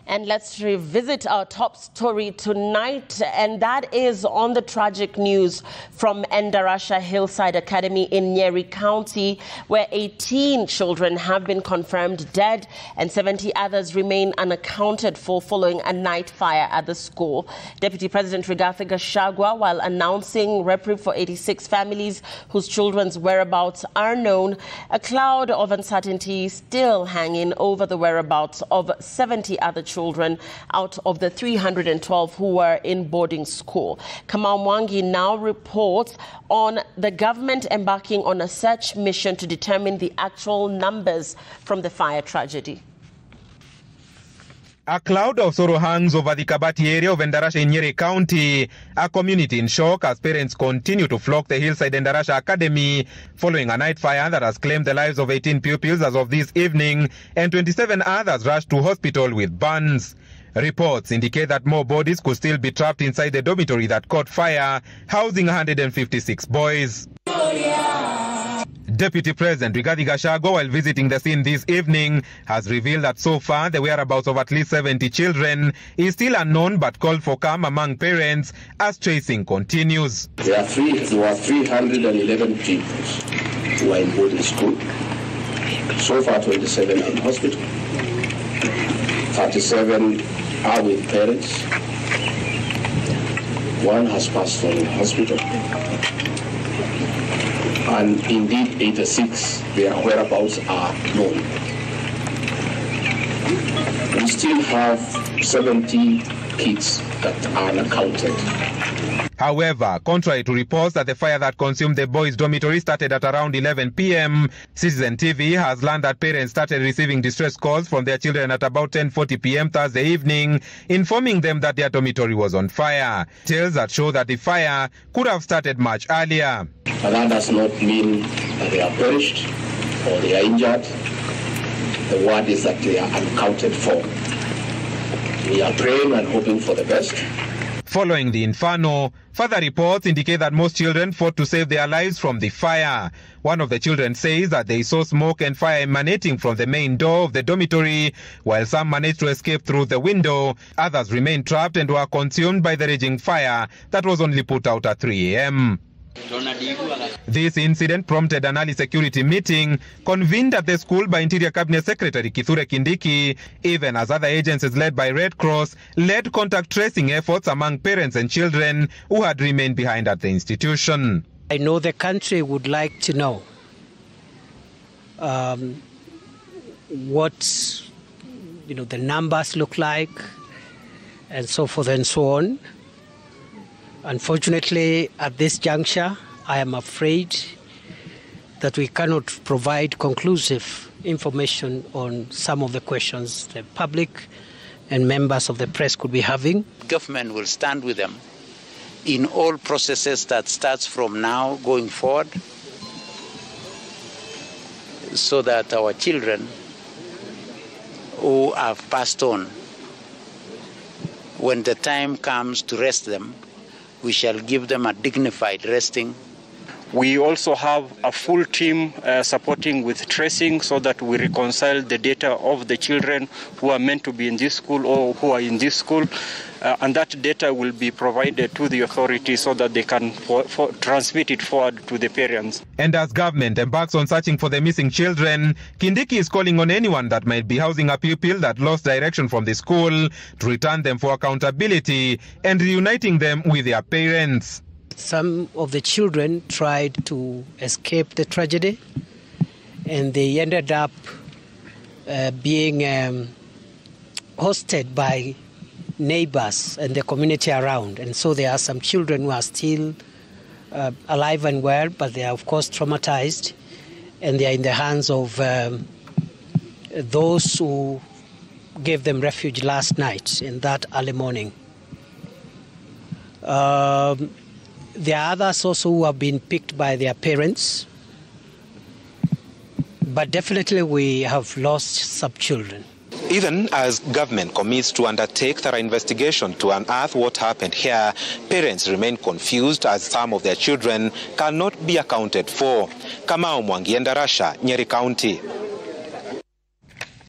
And let's revisit our top story tonight, and that is on the tragic news from Endarasha Hillside Academy in Nyeri County, where 18 children have been confirmed dead and 70 others remain unaccounted for following a night fire at the school. Deputy President Gachagua, while announcing reprieve for 86 families whose children's whereabouts are known, a cloud of uncertainty still hanging over the whereabouts of 70 other children out of the 312 who were in boarding school. Kamau Mwangi now reports on the government embarking on a search mission to determine the actual numbers from the fire tragedy. A cloud of sorrow hangs over the Kabati area of Endarasha in Nyeri County, a community in shock as parents continue to flock the Hillside Endarasha Academy following a night fire that has claimed the lives of 18 pupils as of this evening, and 27 others rushed to hospital with burns. Reports indicate that more bodies could still be trapped inside the dormitory that caught fire, housing 156 boys. Deputy President Gachagua, while visiting the scene this evening, has revealed that so far the whereabouts of at least 70 children is still unknown, but called for calm among parents as tracing continues. There were 311 pupils who are in boarding school. So far, 27 are in hospital. 37 are with parents. One has passed on in hospital. And indeed, 86, their whereabouts are known. We still have 70 kids that are unaccounted. However, contrary to reports that the fire that consumed the boys' dormitory started at around 11 p.m., Citizen TV has learned that parents started receiving distress calls from their children at about 10:40 p.m. Thursday evening, informing them that their dormitory was on fire. Tales that show that the fire could have started much earlier. But that does not mean that they are perished or they are injured. The word is that they are unaccounted for. We are praying and hoping for the best. Following the inferno, further reports indicate that most children fought to save their lives from the fire. One of the children says that they saw smoke and fire emanating from the main door of the dormitory, while some managed to escape through the window. Others remained trapped and were consumed by the raging fire that was only put out at 3 a.m. This incident prompted an early security meeting convened at the school by Interior Cabinet Secretary Kithure Kindiki, even as other agencies led by Red Cross led contact tracing efforts among parents and children who had remained behind at the institution. I know the country would like to know what the numbers look like and so forth and so on. Unfortunately, at this juncture, I am afraid that we cannot provide conclusive information on some of the questions the public and members of the press could be having. Government will stand with them in all processes that starts from now going forward, so that our children who have passed on, when the time comes to rest them, we shall give them a dignified resting. We also have a full team supporting with tracing so that we reconcile the data of the children who are meant to be in this school or who are in this school. And that data will be provided to the authorities so that they can transmit it forward to the parents. And as government embarks on searching for the missing children, Kindiki is calling on anyone that might be housing a pupil that lost direction from the school to return them for accountability and reuniting them with their parents. Some of the children tried to escape the tragedy, and they ended up being hosted by neighbors and the community around. And so there are some children who are still alive and well, but they are, of course, traumatized, and they are in the hands of those who gave them refuge last night in that early morning. There are others also who have been picked by their parents, but definitely we have lost some children. Even as government commits to undertake thorough investigation to unearth what happened here, parents remain confused as some of their children cannot be accounted for. Kamau Mwangi, Endarasha, Nyeri County.